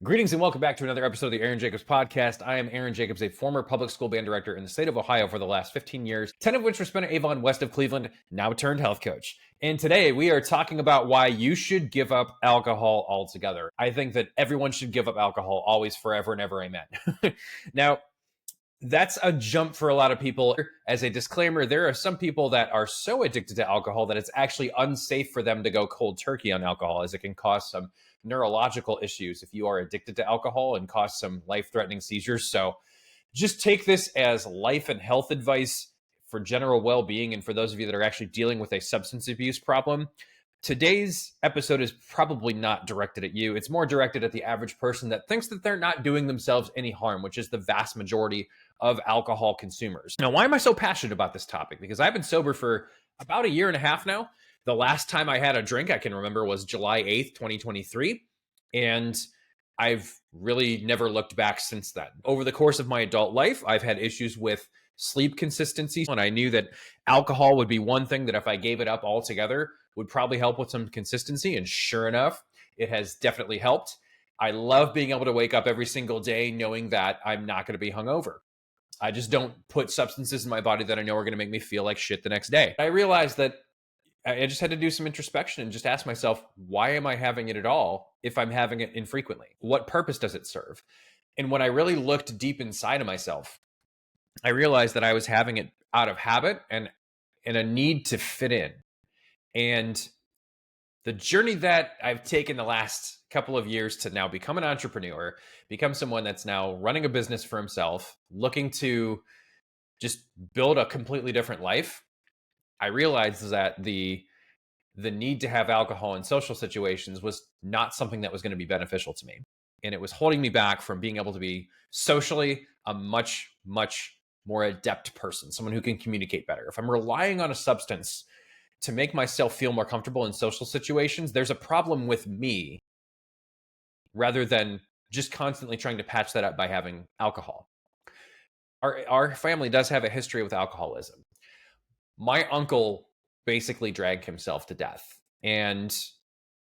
Greetings and welcome back to another episode of the Aaron Jacobs Podcast. I am Aaron Jacobs, a former public school band director in the state of Ohio for the last 15 years, 10 of which were spent at Avon west of Cleveland, now turned health coach. And today we are talking about why you should give up alcohol altogether. I think that everyone should give up alcohol always, forever, and ever. Amen. Now, that's a jump for a lot of people. As a disclaimer, there are some people that are so addicted to alcohol that it's actually unsafe for them to go cold turkey on alcohol, as it can cause some neurological issues if you are addicted to alcohol and cause some life-threatening seizures. So just take this as life and health advice for general well-being, and for those of you that are actually dealing with a substance abuse problem. Today's episode is probably not directed at you. It's more directed at the average person that thinks that they're not doing themselves any harm, which is the vast majority of alcohol consumers. Now, why am I so passionate about this topic? Because I've been sober for about a year and a half now. The last time I had a drink I can remember was July 8th, 2023. And I've really never looked back since then. Over the course of my adult life, I've had issues with sleep consistency. And I knew that alcohol would be one thing that if I gave it up altogether would probably help with some consistency. And sure enough, it has definitely helped. I love being able to wake up every single day knowing that I'm not going to be hungover. I just don't put substances in my body that I know are going to make me feel like shit the next day. I realized that I just had to do some introspection and just ask myself, why am I having it at all if I'm having it infrequently? What purpose does it serve? And when I really looked deep inside of myself, I realized that I was having it out of habit and a need to fit in. And the journey that I've taken the last couple of years to now become an entrepreneur, become someone that's now running a business for himself, looking to just build a completely different life, I realized that the need to have alcohol in social situations was not something that was going to be beneficial to me. And it was holding me back from being able to be socially a much, much more adept person, someone who can communicate better. If I'm relying on a substance to make myself feel more comfortable in social situations, there's a problem with me rather than just constantly trying to patch that up by having alcohol. Our family does have a history with alcoholism. My uncle basically dragged himself to death, and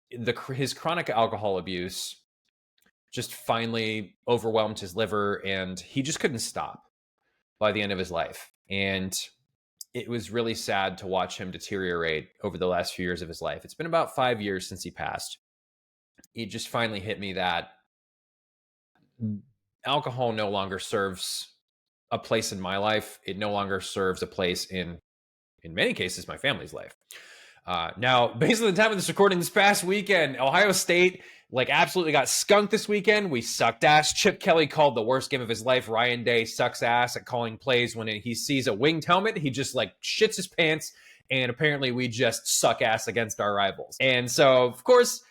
his chronic alcohol abuse just finally overwhelmed his liver, and he just couldn't stop by the end of his life. And it was really sad to watch him deteriorate over the last few years of his life. It's been about 5 years since he passed. It just finally hit me that alcohol no longer serves a place in my life. It no longer serves a place in many cases, my family's life. Now, based on the time of this recording, this past weekend, Ohio State absolutely got skunked this weekend. We sucked ass. Chip Kelly called the worst game of his life. Ryan Day sucks ass at calling plays. When he sees a winged helmet, he just shits his pants. And apparently we just suck ass against our rivals. And so, of course,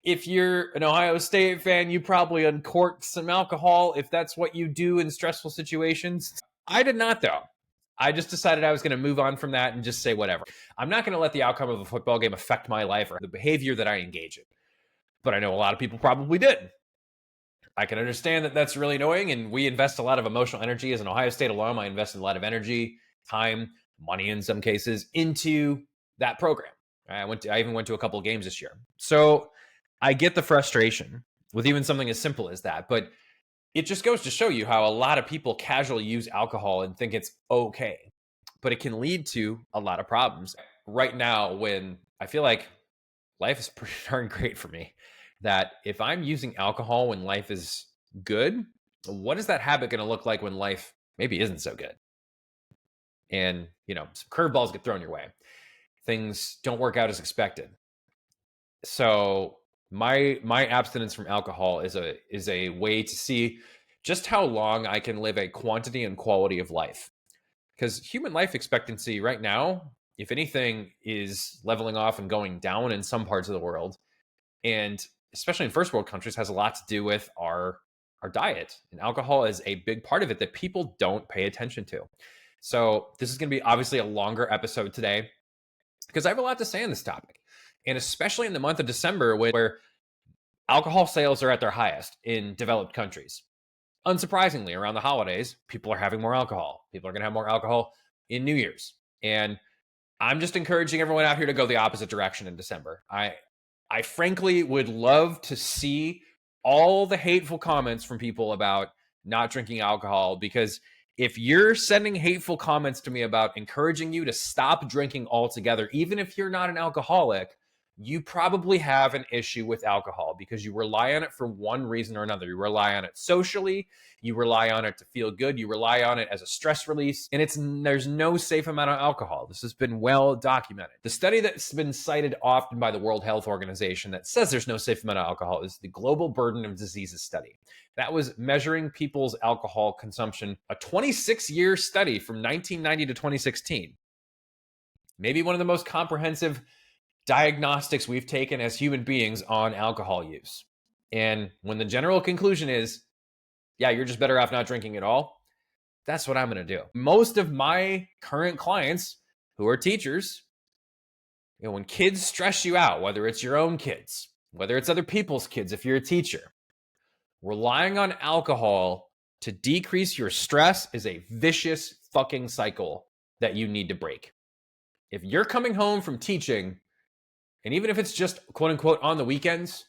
if you're an Ohio State fan, you probably uncorked some alcohol if that's what you do in stressful situations. I did not, though. I just decided I was going to move on from that and just say whatever. I'm not going to let the outcome of a football game affect my life or the behavior that I engage in. But I know a lot of people probably did. I can understand that that's really annoying, and we invest a lot of emotional energy. As an Ohio State alum, I invested a lot of energy, time, money in some cases into that program. I even went to a couple of games this year. So I get the frustration with even something as simple as that, but it just goes to show you how a lot of people casually use alcohol and think it's okay, but it can lead to a lot of problems. Right now, when I feel like life is pretty darn great for me, that if I'm using alcohol when life is good, what is that habit going to look like when life maybe isn't so good? And, some curveballs get thrown your way. Things don't work out as expected. So my abstinence from alcohol is a way to see just how long I can live a quantity and quality of life. Because human life expectancy right now, if anything, is leveling off and going down in some parts of the world. And especially in first world countries, has a lot to do with our diet. And alcohol is a big part of it that people don't pay attention to. So this is going to be obviously a longer episode today because I have a lot to say on this topic. And especially in the month of December, where alcohol sales are at their highest in developed countries. Unsurprisingly, around the holidays, people are having more alcohol. People are going to have more alcohol in New Year's. And I'm just encouraging everyone out here to go the opposite direction in December. I frankly would love to see all the hateful comments from people about not drinking alcohol, because if you're sending hateful comments to me about encouraging you to stop drinking altogether, even if you're not an alcoholic, you probably have an issue with alcohol because you rely on it for one reason or another. You rely on it socially, you rely on it to feel good, you rely on it as a stress release, and there's no safe amount of alcohol. This has been well documented. The study that's been cited often by the World Health Organization that says there's no safe amount of alcohol is the Global Burden of Diseases study. That was measuring people's alcohol consumption, a 26-year study from 1990 to 2016. Maybe one of the most comprehensive diagnostics we've taken as human beings on alcohol use. And when the general conclusion is, yeah, you're just better off not drinking at all, that's what I'm going to do. Most of my current clients who are teachers, when kids stress you out, whether it's your own kids, whether it's other people's kids, if you're a teacher, relying on alcohol to decrease your stress is a vicious fucking cycle that you need to break. If you're coming home from teaching, and even if it's just quote unquote on the weekends,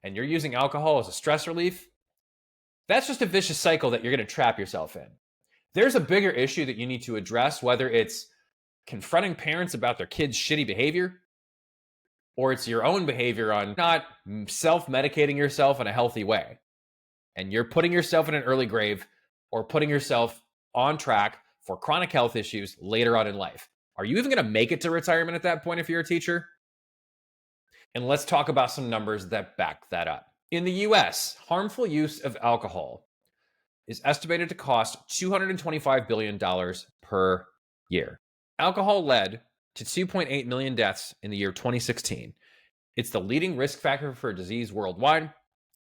and you're using alcohol as a stress relief, that's just a vicious cycle that you're going to trap yourself in. There's a bigger issue that you need to address, whether it's confronting parents about their kids' shitty behavior, or it's your own behavior on not self-medicating yourself in a healthy way. And you're putting yourself in an early grave or putting yourself on track for chronic health issues later on in life. Are you even going to make it to retirement at that point if you're a teacher? And let's talk about some numbers that back that up. In the US, harmful use of alcohol is estimated to cost $225 billion per year. Alcohol led to 2.8 million deaths in the year 2016. It's the leading risk factor for disease worldwide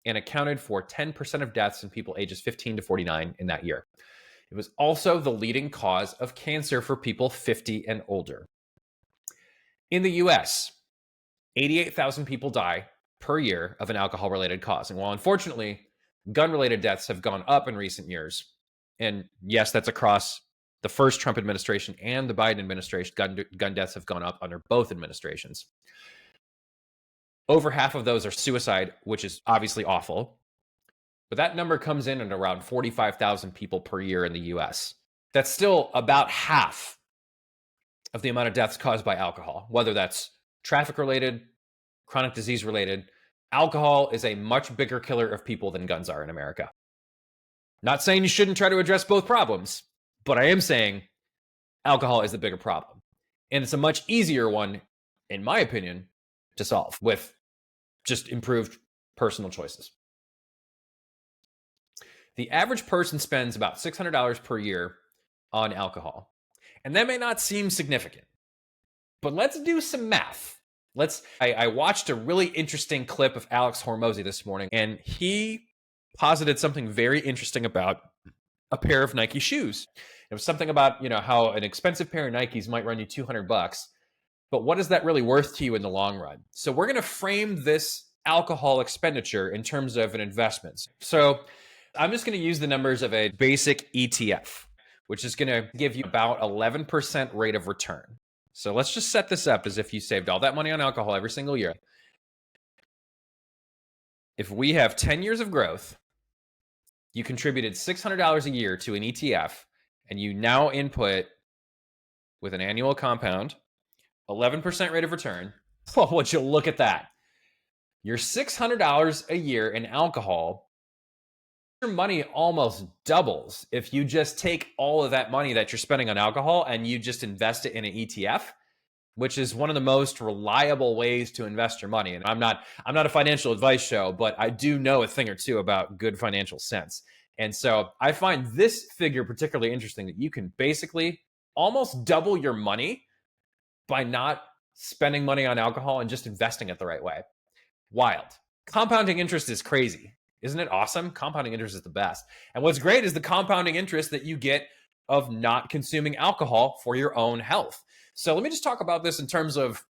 and accounted for 10% of deaths in people ages 15 to 49 in that year. It was also the leading cause of cancer for people 50 and older. In the US, 88,000 people die per year of an alcohol-related cause. And while unfortunately, gun-related deaths have gone up in recent years, and yes, that's across the first Trump administration and the Biden administration, gun deaths have gone up under both administrations. Over half of those are suicide, which is obviously awful. But that number comes in at around 45,000 people per year in the US. That's still about half of the amount of deaths caused by alcohol, whether that's traffic-related, chronic disease-related. Alcohol is a much bigger killer of people than guns are in America. Not saying you shouldn't try to address both problems, but I am saying alcohol is the bigger problem. And it's a much easier one, in my opinion, to solve with just improved personal choices. The average person spends about $600 per year on alcohol. And that may not seem significant, but let's do some math. I watched a really interesting clip of Alex Hormozy this morning, and he posited something very interesting about a pair of Nike shoes. It was something about, how an expensive pair of Nikes might run you $200, but what is that really worth to you in the long run? So we're going to frame this alcohol expenditure in terms of an investment. So I'm just going to use the numbers of a basic ETF, which is going to give you about 11% rate of return. So let's just set this up as if you saved all that money on alcohol every single year. If we have 10 years of growth, you contributed $600 a year to an ETF, and you now input with an annual compound, 11% rate of return. Well, would you look at that? Your $600 a year in alcohol, your money almost doubles if you just take all of that money that you're spending on alcohol and you just invest it in an ETF, which is one of the most reliable ways to invest your money. And I'm not a financial advice show, but I do know a thing or two about good financial sense. And so I find this figure particularly interesting, that you can basically almost double your money by not spending money on alcohol and just investing it the right way. Wild. Compounding interest is crazy. Isn't it awesome? Compounding interest is the best. And what's great is the compounding interest that you get of not consuming alcohol for your own health. So let me just talk about this in terms of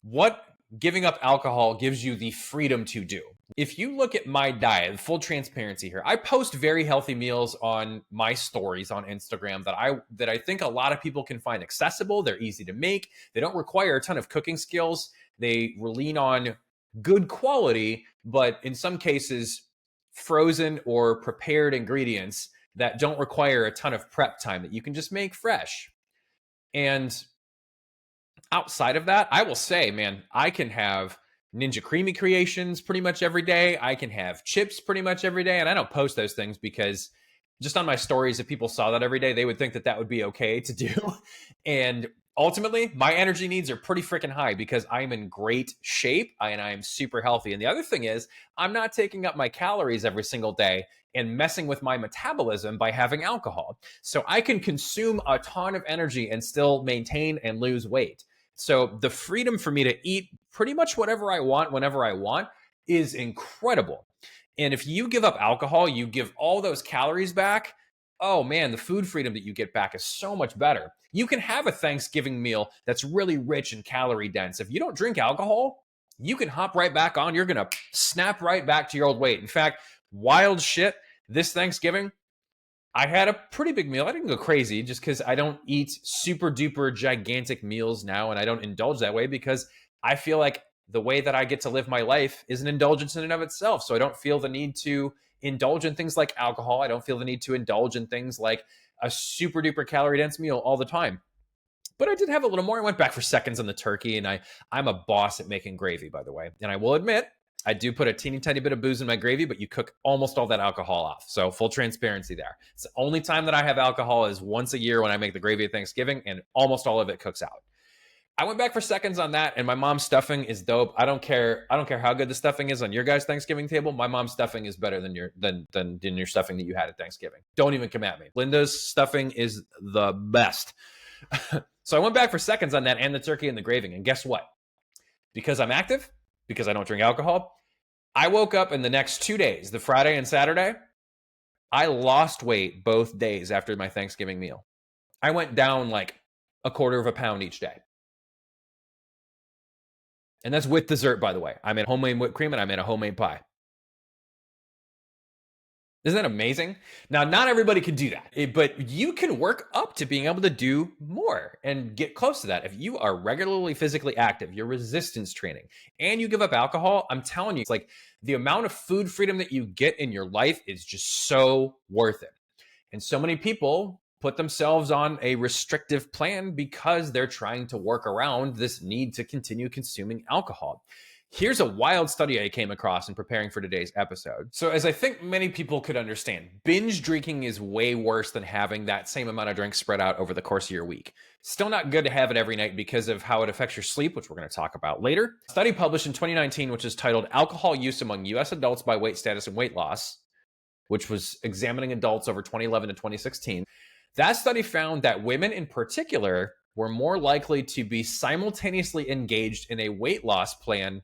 what giving up alcohol gives you the freedom to do. If you look at my diet, full transparency here, I post very healthy meals on my stories on Instagram that I think a lot of people can find accessible. They're easy to make. They don't require a ton of cooking skills. They lean on good quality, but in some cases, frozen or prepared ingredients that don't require a ton of prep time that you can just make fresh. And outside of that, I will say, man, I can have Ninja Creamy creations pretty much every day. I can have chips pretty much every day. And I don't post those things because just on my stories, if people saw that every day, they would think that that would be okay to do. And ultimately, my energy needs are pretty freaking high because I'm in great shape and I'm super healthy. And the other thing is, I'm not taking up my calories every single day and messing with my metabolism by having alcohol. So I can consume a ton of energy and still maintain and lose weight. So the freedom for me to eat pretty much whatever I want, whenever I want, is incredible. And if you give up alcohol, you give all those calories back. Oh man, the food freedom that you get back is so much better. You can have a Thanksgiving meal that's really rich and calorie dense. If you don't drink alcohol, you can hop right back on. You're going to snap right back to your old weight. In fact, wild shit, this Thanksgiving, I had a pretty big meal. I didn't go crazy just because I don't eat super duper gigantic meals now, and I don't indulge that way because I feel like the way that I get to live my life is an indulgence in and of itself. So I don't feel the need to indulge in things like alcohol. I don't feel the need to indulge in things like a super duper calorie dense meal all the time. But I did have a little more. I went back for seconds on the turkey, and I'm a boss at making gravy, by the way. And I will admit, I do put a teeny tiny bit of booze in my gravy, but you cook almost all that alcohol off. So full transparency there. It's the only time that I have alcohol is once a year when I make the gravy at Thanksgiving, and almost all of it cooks out. I went back for seconds on that, and my mom's stuffing is dope. I don't care how good the stuffing is on your guys' Thanksgiving table. My mom's stuffing is better than your stuffing that you had at Thanksgiving. Don't even come at me. Linda's stuffing is the best. So I went back for seconds on that and the turkey and the gravy, and guess what? Because I'm active, because I don't drink alcohol, I woke up in the next 2 days, the Friday and Saturday, I lost weight both days after my Thanksgiving meal. I went down like a quarter of a pound each day. And that's with dessert, by the way. I made homemade whipped cream and I made a homemade pie. Isn't that amazing? Now, not everybody can do that, but you can work up to being able to do more and get close to that. If you are regularly physically active, you're resistance training, and you give up alcohol, I'm telling you, it's like the amount of food freedom that you get in your life is just so worth it. And so many people put themselves on a restrictive plan because they're trying to work around this need to continue consuming alcohol. Here's a wild study I came across in preparing for today's episode. So as I think many people could understand, binge drinking is way worse than having that same amount of drinks spread out over the course of your week. Still not good to have it every night because of how it affects your sleep, which we're going to talk about later. A study published in 2019, which is titled Alcohol Use Among U.S. Adults by Weight Status and Weight Loss, which was examining adults over 2011 to 2016. That study found that women in particular were more likely to be simultaneously engaged in a weight loss plan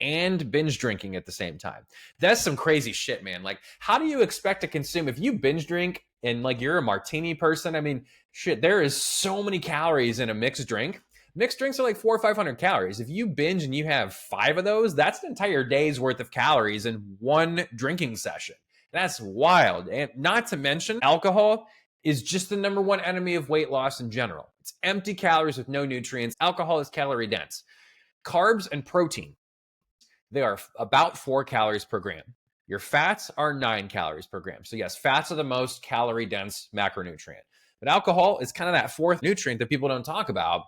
and binge drinking at the same time. That's some crazy shit, man. Like, how do you expect to consume if you binge drink and like you're a martini person? I mean, shit, there is so many calories in a mixed drink. Mixed drinks are like 400 or 500 calories. If you binge and you have 5 of those, that's an entire day's worth of calories in one drinking session. That's wild. And not to mention, alcohol is just the number one enemy of weight loss in general. It's empty calories with no nutrients. Alcohol is calorie dense. Carbs and protein, they are about 4 calories per gram. Your fats are 9 calories per gram. So yes, fats are the most calorie dense macronutrient. But alcohol is kind of that fourth nutrient that people don't talk about.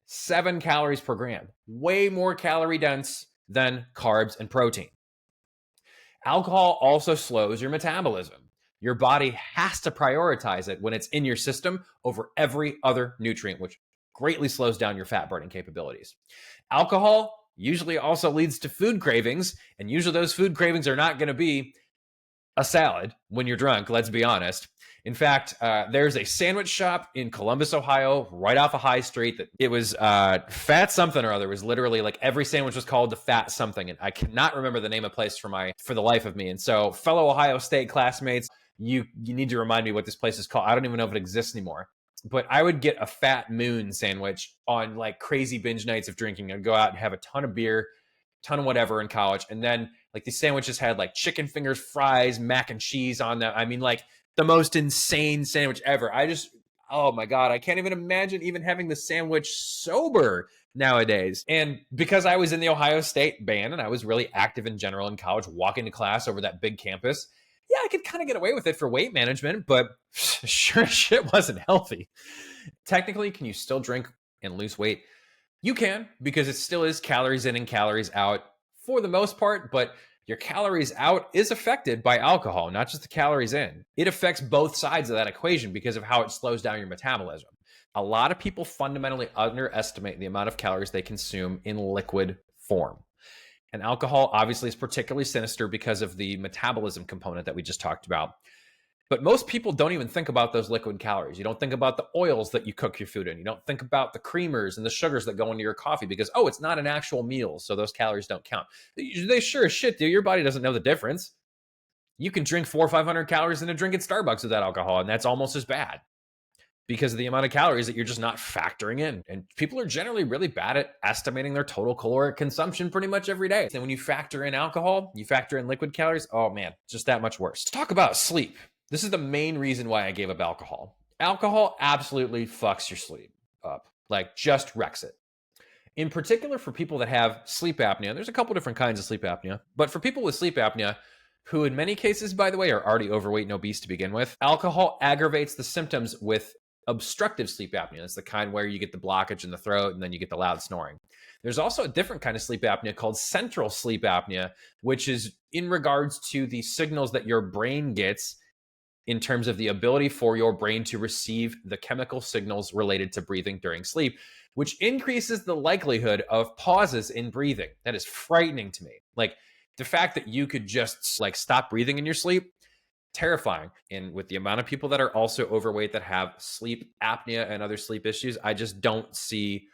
7 calories per gram. Way more calorie dense than carbs and protein. Alcohol also slows your metabolism. Your body has to prioritize it when it's in your system over every other nutrient, which greatly slows down your fat burning capabilities. Alcohol usually also leads to food cravings, and usually those food cravings are not going to be a salad when you're drunk, let's be honest. In fact, there's a sandwich shop in Columbus, Ohio, right off of High Street that it was Fat something or other. It was literally like every sandwich was called the Fat something, and I cannot remember the name of the place for the life of me. And so, fellow Ohio State classmates, you need to remind me what this place is called. I don't even know if it exists anymore. But I would get a Fat Moon sandwich on like crazy binge nights of drinking. I'd go out and have a ton of beer, ton of whatever in college. And then like these sandwiches had like chicken fingers, fries, mac and cheese on them. I mean, like the most insane sandwich ever. Oh my God, I can't even imagine even having the sandwich sober nowadays. And because I was in the Ohio State band and I was really active in general in college, walking to class over that big campus, yeah, I could kind of get away with it for weight management, but sure shit wasn't healthy. Technically, can you still drink and lose weight? You can, because it still is calories in and calories out for the most part, but your calories out is affected by alcohol, not just the calories in. It affects both sides of that equation because of how it slows down your metabolism. A lot of people fundamentally underestimate the amount of calories they consume in liquid form. And alcohol obviously is particularly sinister because of the metabolism component that we just talked about. But most people don't even think about those liquid calories. You don't think about the oils that you cook your food in. You don't think about the creamers and the sugars that go into your coffee because, oh, it's not an actual meal, so those calories don't count. They sure as shit do. Your body doesn't know the difference. You can drink 400 or 500 calories in a drink at Starbucks without alcohol, and that's almost as bad because of the amount of calories that you're just not factoring in. And people are generally really bad at estimating their total caloric consumption pretty much every day. And when you factor in alcohol, you factor in liquid calories, oh man, just that much worse. Let's talk about sleep. This is the main reason why I gave up alcohol. Alcohol absolutely fucks your sleep up, like just wrecks it. In particular for people that have sleep apnea, there's a couple different kinds of sleep apnea, but for people with sleep apnea, who in many cases, by the way, are already overweight and obese to begin with, alcohol aggravates the symptoms with obstructive sleep apnea. It's the kind where you get the blockage in the throat and then you get the loud snoring. There's also a different kind of sleep apnea called central sleep apnea, which is in regards to the signals that your brain gets in terms of the ability for your brain to receive the chemical signals related to breathing during sleep, which increases the likelihood of pauses in breathing. That is frightening to me. Like the fact that you could just like stop breathing in your sleep, terrifying. And with the amount of people that are also overweight that have sleep apnea and other sleep issues, I just don't see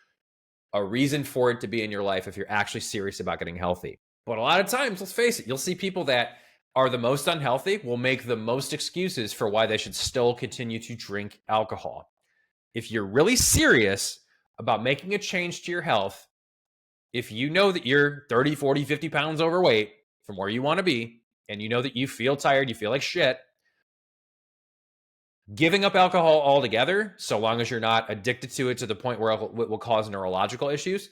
a reason for it to be in your life if you're actually serious about getting healthy. But a lot of times, let's face it, you'll see people that are the most unhealthy will make the most excuses for why they should still continue to drink alcohol. If you're really serious about making a change to your health, if you know that you're 30, 40, 50 pounds overweight from where you want to be, and you know that you feel tired, you feel like shit, giving up alcohol altogether, so long as you're not addicted to it to the point where it will cause neurological issues,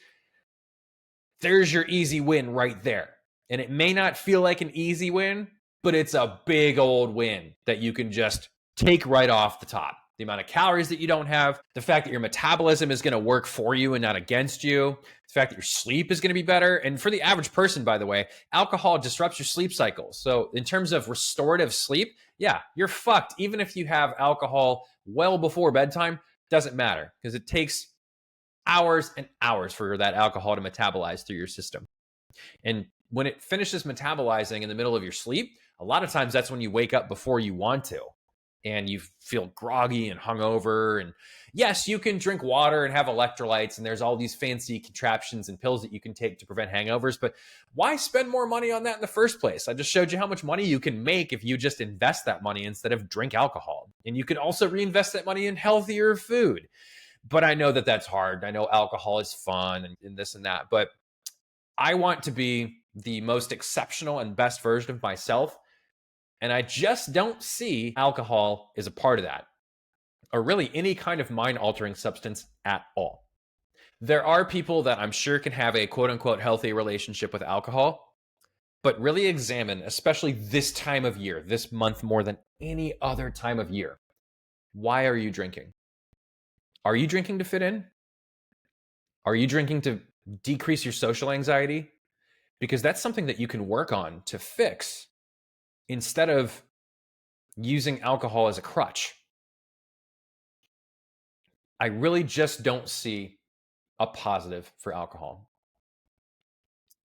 there's your easy win right there. And it may not feel like an easy win, but it's a big old win that you can just take right off the top. The amount of calories that you don't have, the fact that your metabolism is going to work for you and not against you, the fact that your sleep is going to be better. And for the average person, by the way, alcohol disrupts your sleep cycles. So in terms of restorative sleep, yeah, you're fucked. Even if you have alcohol well before bedtime, doesn't matter because it takes hours and hours for that alcohol to metabolize through your system. And when it finishes metabolizing in the middle of your sleep, a lot of times that's when you wake up before you want to and you feel groggy and hungover. And yes, you can drink water and have electrolytes and there's all these fancy contraptions and pills that you can take to prevent hangovers, but why spend more money on that in the first place? I just showed you how much money you can make if you just invest that money instead of drink alcohol. And you can also reinvest that money in healthier food. But I know that that's hard. I know alcohol is fun and this and that, but I want to be the most exceptional and best version of myself. And I just don't see alcohol as a part of that, or really any kind of mind-altering substance at all. There are people that I'm sure can have a quote-unquote healthy relationship with alcohol, but really examine, especially this time of year, this month more than any other time of year, why are you drinking? Are you drinking to fit in? Are you drinking to decrease your social anxiety? Because that's something that you can work on to fix instead of using alcohol as a crutch. I really just don't see a positive for alcohol.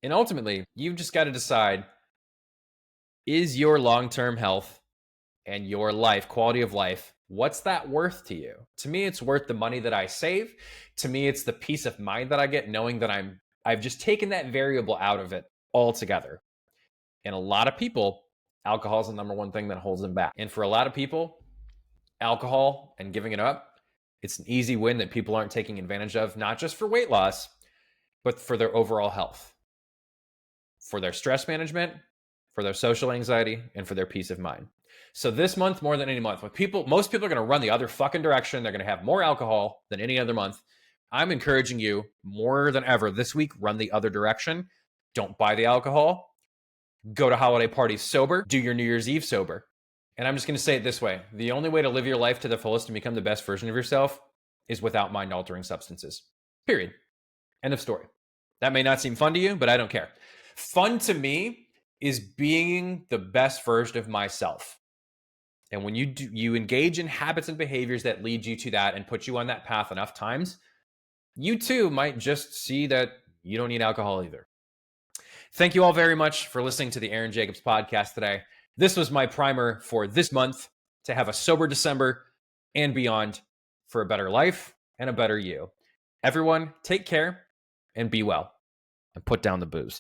And ultimately, you've just got to decide, is your long-term health and your life, quality of life, what's that worth to you? To me, it's worth the money that I save. To me, it's the peace of mind that I get knowing that I've just taken that variable out of it altogether. And a lot of people, alcohol is the number one thing that holds them back. And for a lot of people, alcohol and giving it up, it's an easy win that people aren't taking advantage of, not just for weight loss, but for their overall health, for their stress management, for their social anxiety, and for their peace of mind. So this month, more than any month, most people are going to run the other fucking direction. They're going to have more alcohol than any other month. I'm encouraging you more than ever this week, run the other direction. Don't buy the alcohol. Go to holiday parties sober. Do your New Year's Eve sober. And I'm just going to say it this way. The only way to live your life to the fullest and become the best version of yourself is without mind-altering substances. Period. End of story. That may not seem fun to you, but I don't care. Fun to me is being the best version of myself. And when you engage in habits and behaviors that lead you to that and put you on that path enough times, you too might just see that you don't need alcohol either. Thank you all very much for listening to the Aaron Jacobs podcast today. This was my primer for this month to have a sober December and beyond for a better life and a better you. Everyone, take care and be well and put down the booze.